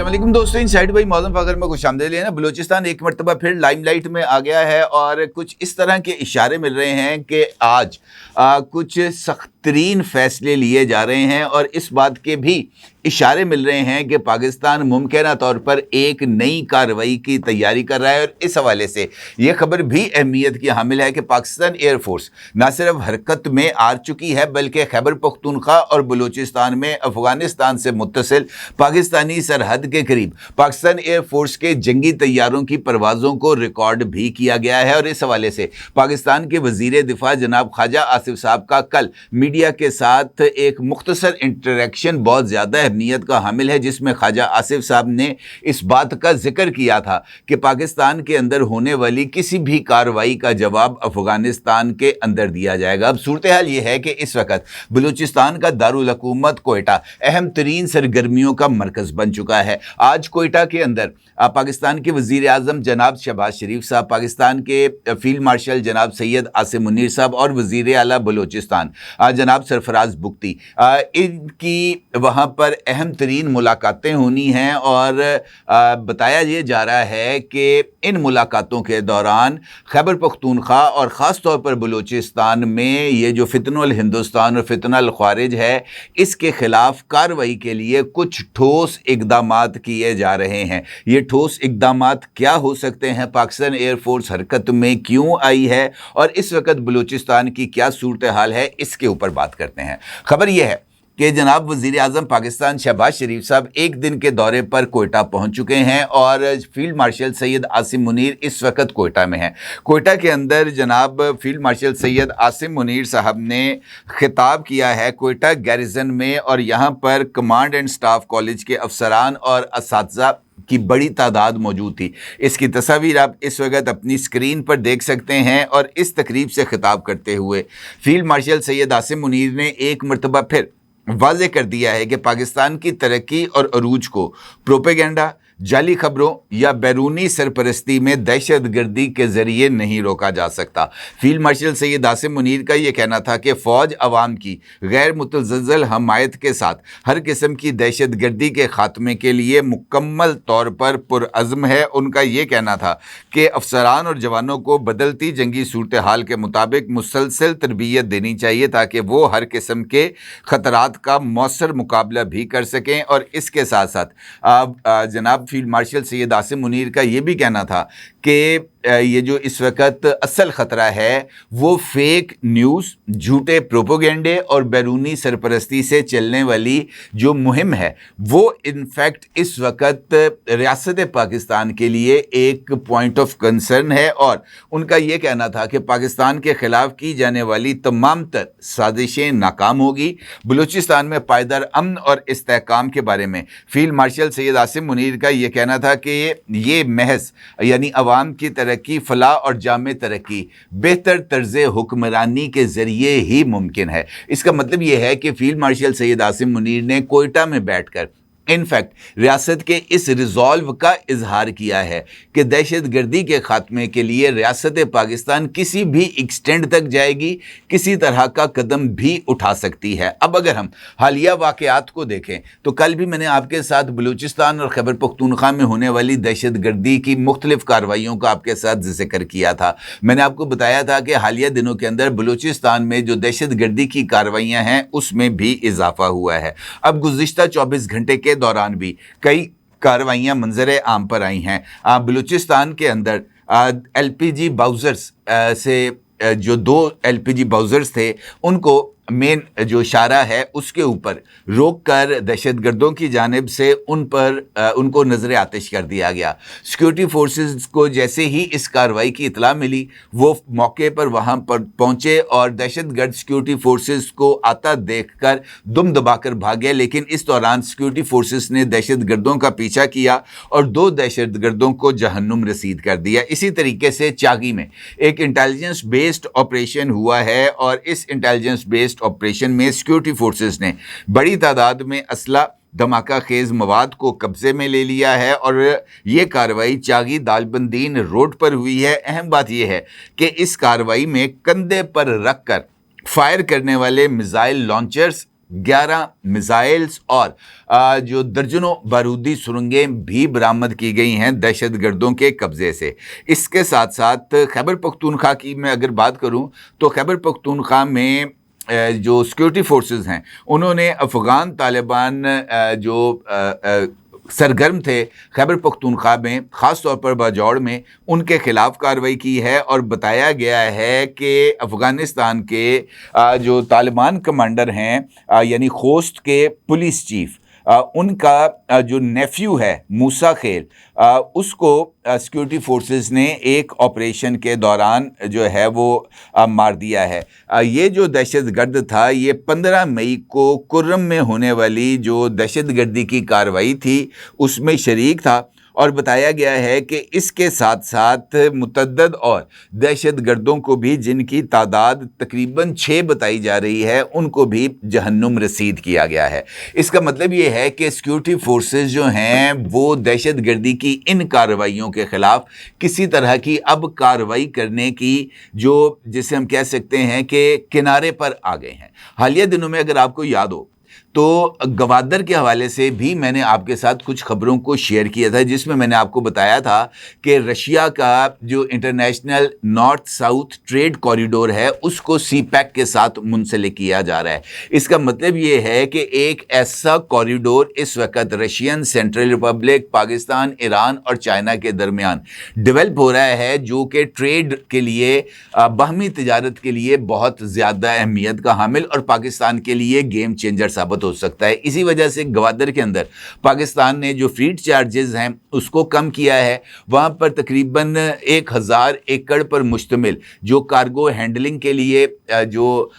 अस्सलाम वालेकुम दोस्तों, इनसाइड बाई मौज़म फ़खर में खुशामदीद लेना। बलूचिस्तान एक मरतबा फिर लाइमलाइट में आ गया है और कुछ इस तरह के इशारे मिल रहे हैं कि आज कुछ सख्त तरीन फैसले लिए जा रहे हैं और इस बात के भी इशारे मिल रहे हैं कि पाकिस्तान मुमकिन तौर पर एक नई कार्रवाई की तैयारी कर रहा है। और इस हवाले से यह खबर भी अहमियत की हामिल है कि पाकिस्तान एयरफोर्स न सिर्फ हरकत में आ चुकी है बल्कि खैबर पख्तूनख्वा और बलूचिस्तान में अफगानिस्तान से मुत्तसिल पाकिस्तानी सरहद के करीब पाकिस्तान एयरफोर्स के जंगी तैयारों की परवाज़ों को रिकॉर्ड भी किया गया है। और इस हवाले से पाकिस्तान के वज़ीर दिफा जनाब ख्वाजा आसिफ साहब का कल मीडिया के साथ एक मुख्तसर इंटरेक्शन बहुत ज़्यादा अहमियत का हामिल है, जिसमें ख्वाजा आसिफ साहब ने इस बात का जिक्र किया था कि पाकिस्तान के अंदर होने वाली किसी भी कार्रवाई का जवाब अफगानिस्तान के अंदर दिया जाएगा। अब सूरत हाल ये है कि इस वक्त बलूचिस्तान का दारुल हुकूमत कोयटा अहम तरीन सरगर्मियों का मरकज़ बन चुका है। आज कोयटा के अंदर पाकिस्तान के वज़ीर आज़म जनाब शहबाज शरीफ साहब, पाकिस्तान के फील्ड मार्शल जनाब सैयद आसिम मुनीर साहब और वज़ीर आला बलूचिस्तान जनाब सरफराज बुख्ती, इनकी वहाँ पर अहम तरीन मुलाकातें होनी हैं। और बताया ये जा रहा है कि इन मुलाकातों के दौरान खैबर पख्तूनख्वा और ख़ास तौर पर बलूचिस्तान में ये जो फितनुल हिंदुस्तान और फितनुल ख़वारिज है, इसके ख़िलाफ़ कार्रवाई के लिए कुछ ठोस इक़दामात किए जा रहे हैं। ये ठोस इक़दामात क्या हो सकते हैं, पाकिस्तान एयरफोर्स हरकत में क्यों आई है और इस वक्त बलूचिस्तान की क्या सूरत हाल है, इसके ऊपर बात करते हैं। खबर यह है कि जनाब वज़ीर आज़म पाकिस्तान शहबाज शरीफ साहब एक दिन के दौरे पर कोयटा पहुंच चुके हैं और फील्ड मार्शल सैयद आसिम मुनीर इस वक्त कोयटा में हैं। कोयटा के अंदर जनाब फील्ड मार्शल सैयद आसिम मुनीर साहब ने खिताब किया है कोयटा गैरिजन में, और यहाँ पर कमांड एंड स्टाफ कॉलेज के अफसरान और असातिज़ा की बड़ी तादाद मौजूद थी। इसकी तस्वीर आप इस वक्त अपनी स्क्रीन पर देख सकते हैं। और इस तकरीब से खिताब करते हुए फील्ड मार्शल सैयद आसिम मुनीर ने एक मरतबा फिर वाज़े कर दिया है कि पाकिस्तान की तरक्की और अरूज को प्रोपेगेंडा, जाली खबरों या बैरूनी सरपरस्ती में दहशतगर्दी के ज़रिए नहीं रोका जा सकता। फील्ड मार्शल सैयद आसिम मुनीर का ये कहना था कि फ़ौज अवाम की गैर मुतज़ल्ज़ल हमायत के साथ हर किस्म की दहशतगर्दी के ख़ात्मे के लिए मुकम्मल तौर पर पुरअज़्म है। उनका ये कहना था कि अफसरान और जवानों को बदलती जंगी सूरत हाल के मुताबिक मुसलसल तरबियत देनी चाहिए ताकि वो हर किस्म के ख़तरात का मौसर मुकाबला भी कर सकें। और इसके साथ साथ जनाब फील्ड मार्शल सैयद आसिम मुनीर का ये भी कहना था कि ये जो इस वक्त असल ख़तरा है वो फेक न्यूज़, झूठे प्रोपोगेंडे और बैरूनी सरपरस्ती से चलने वाली जो मुहिम है वो इनफैक्ट इस वक्त रियासत पाकिस्तान के लिए एक पॉइंट ऑफ कंसर्न है। और उनका ये कहना था कि पाकिस्तान के ख़िलाफ़ की जाने वाली तमाम तर साजिशें नाकाम होगी। बलूचिस्तान में पायदार अमन और इस्तेहकाम के बारे में फील्ड मार्शल सैयद आसिम मुनीर का ये कहना था कि ये महज यानी आवाम की तरक्की, फलाह और जामे तरक्की बेहतर तर्ज़ हुक्मरानी के ज़रिए ही मुमकिन है। इसका मतलब ये है कि फील्ड मार्शल सैयद आसिम मुनीर ने कोयटा में बैठकर इनफैक्ट रियासत के इस रिजॉल्व का इजहार किया है कि दहशतगर्दी के ख़ात्मे के लिए रियासत पाकिस्तान किसी भी एक्सटेंड तक जाएगी, किसी तरह का कदम भी उठा सकती है। अब अगर हम हालिया वाक़यात को देखें तो कल भी मैंने आपके साथ बलूचिस्तान और खैबर पख्तूनख्वा में होने वाली दहशतगर्दी की मुख्तलिफ़ कार्रवाइयों का आपके साथ जिक्र किया था। मैंने आपको बताया था कि हालिया दिनों के अंदर बलूचिस्तान में जो दहशतगर्दी की कार्रवाइयाँ हैं उसमें भी इजाफा हुआ है। अब गुज़िश्ता 24 घंटे के दौरान भी कई कार्रवाइयाँ मंजर आम पर आई हैं। बलूचिस्तान के अंदर LPG बाउज़र्स से जो 2 LPG बाउज़र्स थे उनको मेन जो इशारा है उसके ऊपर रोक कर दहशतगर्दों की जानिब से उनको नज़र आतिश कर दिया गया। सिक्योरिटी फोर्सेस को जैसे ही इस कार्रवाई की इतला मिली वो मौके पर वहाँ पर पहुँचे और दहशतगर्द सिक्योरिटी फोर्सेस को आता देखकर दुम दबाकर भागे। लेकिन इस दौरान सिक्योरिटी फोर्सेस ने दहशतगर्दों का पीछा किया और 2 दहशतगर्दों को जहन्नुम रसीद कर दिया। इसी तरीके से चागी में एक इंटेलिजेंस बेस्ड ऑपरेशन हुआ है और इस इंटेलिजेंस बेस्ड ऑपरेशन में सिक्योरिटी फोर्सेस ने बड़ी तादाद में असला, धमाका खेज मवाद को कब्जे में ले लिया है। और ये कार्रवाई चागी दालबंदीन रोड पर हुई है। अहम बात यह है कि इस कार्रवाई में कंधे पर रख कर फायर करने वाले मिसाइल लॉन्चर्स 11 मिसाइल्स और जो दर्जनों बारूदी सुरंगें भी बरामद की गई हैं दहशत गर्दों के कब्जे से। इसके साथ साथ खैबर पख्तूनख्वा की मैं अगर बात करूं तो खैबर पख्तूनख्वा में जो सिक्योरिटी फोर्सेस हैं उन्होंने अफ़गान तालिबान जो सरगर्म थे खैबर पख्तूनख्वा में, ख़ास तौर पर बाजौड़ में, उनके खिलाफ कार्रवाई की है। और बताया गया है कि अफ़गानिस्तान के जो तालिबान कमांडर हैं यानी खोस्त के पुलिस चीफ, उनका जो नेफ्यू है मूसा खेल, उसको सिक्योरिटी फोर्सेस ने एक ऑपरेशन के दौरान जो है वो मार दिया है। ये जो दहशत गर्द था ये 15 मई को कुर्रम में होने वाली जो दहशत गर्दी की कार्रवाई थी उसमें शरीक था। और बताया गया है कि इसके साथ साथ मुतअद्दिद और दहशत गर्दों को भी, जिनकी तादाद तकरीबन 6 बताई जा रही है, उनको भी जहन्नुम रसीद किया गया है। इसका मतलब ये है कि सिक्योरिटी फोर्सेस जो हैं वो दहशत गर्दी की इन कार्रवाइयों के ख़िलाफ़ किसी तरह की अब कार्रवाई करने की, जो जिसे हम कह सकते हैं कि किनारे पर आ गए हैं। हालिया दिनों में अगर आपको याद हो तो गवादर के हवाले से भी मैंने आपके साथ कुछ खबरों को शेयर किया था, जिसमें मैंने आपको बताया था कि रशिया का जो international north south trade corridor है उसको सीपैक के साथ मुंसलिक किया जा रहा है। इसका मतलब ये है कि एक ऐसा कॉरिडोर इस वक्त Russian, central Republic, Pakistan, Iran और चाइना के दरमियान डेवलप हो रहा है, जो कि ट्रेड के लिए, बाहमी तिजारत के लिए बहुत ज़्यादा अहमियत का हामिल और पाकिस्तान के लिए गेम चेंजर साबित हो सकता है। इसी वजह से गवादर के अंदर पाकिस्तान ने जो फ्रीट चार्जेस हैं उसको कम किया है। वहाँ पर तकरीबन 1000 एकड़ पर मुश्तमिल जो कार्गो हैंडलिंग के लिए जो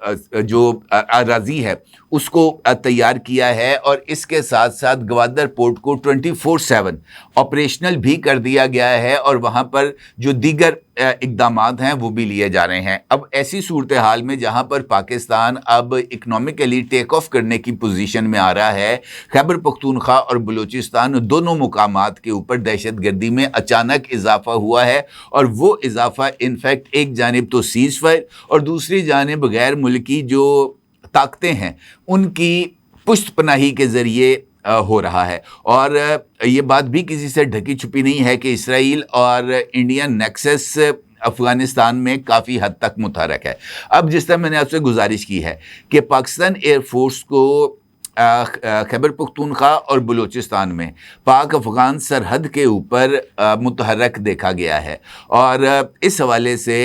अराजी है उसको तैयार किया है। और इसके साथ साथ गवादर पोर्ट को 24/7 ऑपरेशनल भी कर दिया गया है और वहाँ पर जो दीगर इक़दामात हैं वो भी लिए जा रहे हैं। अब ऐसी सूरत हाल में जहाँ पर पाकिस्तान अब इकनॉमिकली टेक ऑफ करने की पोजीशन में आ रहा है, खैबर पख्तूनख्वा और बलूचिस्तान दोनों मुकामात के ऊपर दहशत गर्दी में अचानक इजाफा हुआ है। और वो इजाफा इनफैक्ट एक जानिब तो सीज़ फायर और दूसरी जानिब गैर मुल्की जो ताकतें हैं उनकी पुष्ट पनाही के ज़रिए हो रहा है। और ये बात भी किसी से ढकी छुपी नहीं है कि इसराइल और इंडियन नेक्सस अफ़गानिस्तान में काफ़ी हद तक मुतहरक है। अब जिस तरह मैंने आपसे गुजारिश की है कि पाकिस्तान एयरफोर्स को खैबर पख्तूनख्वा और बलूचिस्तान में पाक अफ़गान सरहद के ऊपर मुतहरक देखा गया है। और इस हवाले से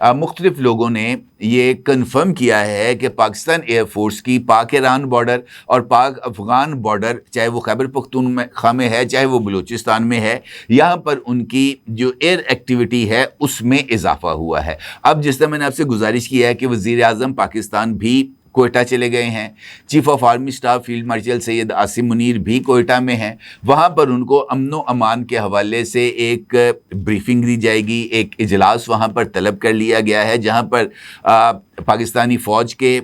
मुख्तलिफ़ लोगों ने ये कन्फर्म किया है कि पाकिस्तान एयरफोर्स की पाक ईरान बॉर्डर और पाक अफ़गान बॉर्डर, चाहे वो खैबर पख्तूनख्वा में है चाहे वो बलूचिस्तान में है, यहाँ पर उनकी जो एयर एक्टिविटी है उसमें इजाफा हुआ है। अब जिस तरह मैंने आपसे गुजारिश की है कि वज़ीर आज़म पाकिस्तान भी कोयटा चले गए हैं, chief of army staff field marshal Syed Asim Munir भी कोयटा में हैं, वहाँ पर उनको अमन व अमान के हवाले से एक ब्रीफिंग दी जाएगी। एक इजलास वहाँ पर तलब कर लिया गया है जहाँ पर पाकिस्तानी फ़ौज के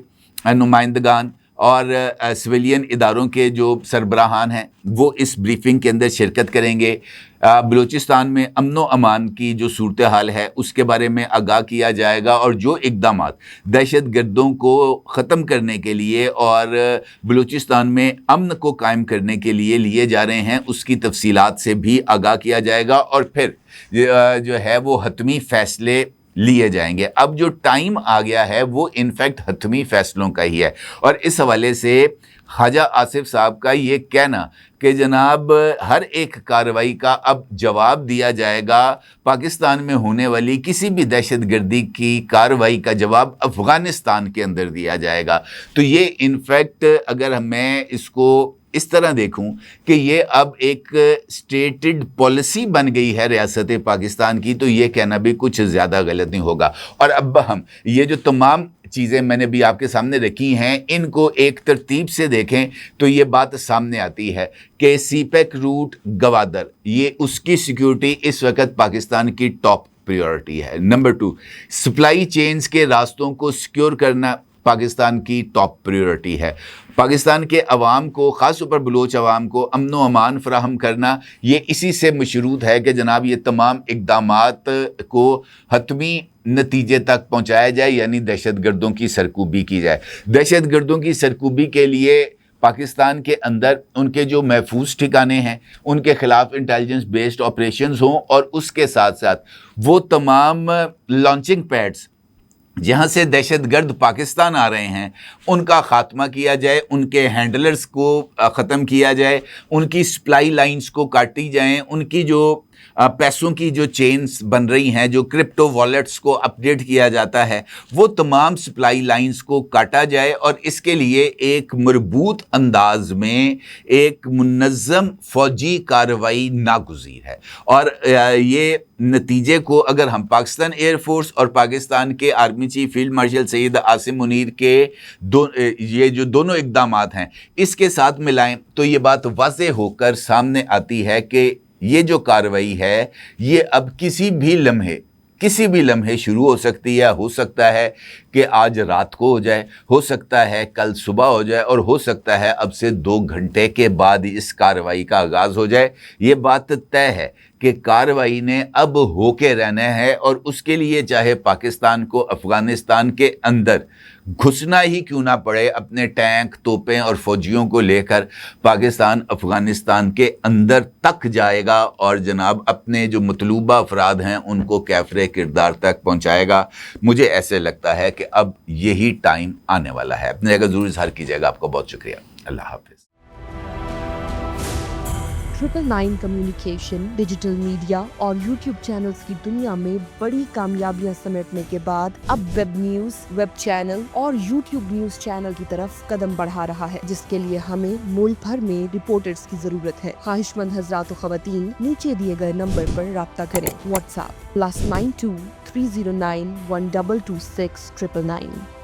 नुमाइंदगान और सिविलियन इदारों के जो सरबराहान हैं वो इस ब्रीफिंग के अंदर शिरकत करेंगे। बलूचिस्तान में अमन व अमान की जो सूरत हाल है उसके बारे में आगाह किया जाएगा और जो इक़दामात दहशत गर्दों को ख़त्म करने के लिए और बलूचिस्तान में अमन को कायम करने के लिए लिए जा रहे हैं उसकी तफसीलात से भी आगाह किया जाएगा। और फिर जो है वो हतमी फ़ैसले लिए जाएंगे। अब जो टाइम आ गया है वो इनफैक्ट हतमी फ़ैसलों का ही है। और इस हवाले से ख्वाजा आसिफ साहब का ये कहना कि जनाब हर एक कार्रवाई का अब जवाब दिया जाएगा, पाकिस्तान में होने वाली किसी भी दहशत गर्दी की कार्रवाई का जवाब अफ़गानिस्तान के अंदर दिया जाएगा, तो ये इनफैक्ट अगर मैं इसको इस तरह देखूं कि ये अब एक स्टेटेड पॉलिसी बन गई है रियासत पाकिस्तान की, तो ये कहना भी कुछ ज़्यादा गलत नहीं होगा। और अब हम ये जो तमाम चीज़ें मैंने भी आपके सामने रखी हैं इनको एक तरतीब से देखें तो ये बात सामने आती है कि सीपैक रूट गवादर, ये उसकी सिक्योरिटी इस वक्त पाकिस्तान की टॉप प्रायोरिटी है। नंबर 2, सप्लाई चेन्स के रास्तों को सिक्योर करना पाकिस्तान की टॉप प्रायोरिटी है। पाकिस्तान के अवाम को, ख़ास तौर पर बलूच अवाम को अमन व अमान फराहम करना, ये इसी से मशरूत है कि जनाब ये तमाम इक़दामात को हतमी नतीजे तक पहुँचाया जाए, यानी दहशतगर्दों की सरकूबी की जाए। दहशतगर्दों की सरकूबी के लिए पाकिस्तान के अंदर उनके जो महफूज ठिकाने हैं उनके ख़िलाफ़ इंटेलिजेंस बेस्ड ऑपरेशंस हों, और उसके साथ साथ वो तमाम लॉन्चिंग पैड्स जहाँ से दहशतगर्द पाकिस्तान आ रहे हैं उनका ख़ात्मा किया जाए, उनके हैंडलर्स को ख़त्म किया जाए, उनकी सप्लाई लाइंस को काटी जाएं, उनकी जो पैसों की जो चेन्स बन रही हैं, जो क्रिप्टो वॉलेट्स को अपडेट किया जाता है, वो तमाम सप्लाई लाइंस को काटा जाए, और इसके लिए एक मरबूत अंदाज में एक मुनज़्ज़म फ़ौजी कार्रवाई नागुज़ीर है। और ये नतीजे को अगर हम पाकिस्तान एयर फोर्स और पाकिस्तान के army chief field marshal Syed Asim Munir के ये जो दोनों इक़दामात हैं इसके साथ मिलाएं तो ये बात वाज़ेह होकर सामने आती है कि ये जो कार्रवाई है ये अब किसी भी लम्हे शुरू हो सकती है। हो सकता है कि आज रात को हो जाए, हो सकता है कल सुबह हो जाए, और हो सकता है अब से 2 घंटे के बाद इस कार्रवाई का आगाज़ हो जाए। ये बात तय है कि कार्रवाई ने अब होके रहना है, और उसके लिए चाहे पाकिस्तान को अफ़गानिस्तान के अंदर घुसना ही क्यों ना पड़े, अपने टैंक, तोपें और फ़ौजियों को लेकर पाकिस्तान अफ़गानिस्तान के अंदर तक जाएगा, और जनाब अपने जो मतलूबा अफराद हैं उनको कैफ़रे किरदार तक पहुँचाएगा। मुझे ऐसे लगता है कि अब यही टाइम आने वाला है। अपनी जगह ज़रूर इज़हार कीजिएगा। आपका बहुत शुक्रिया। अल्लाह हाफ़िज़। 999 कम्युनिकेशन, डिजिटल मीडिया और यूट्यूब चैनल्स की दुनिया में बड़ी कामयाबियां समेटने के बाद अब वेब न्यूज, वेब चैनल और यूट्यूब न्यूज चैनल की तरफ कदम बढ़ा रहा है, जिसके लिए हमें मुल्क भर में रिपोर्टर्स की जरूरत है। ख्वाहिशमंद हजरात व ख़वातीन नीचे दिए गए नंबर पर राब्ता करें। व्हाट्सएप +92 309 1226 999।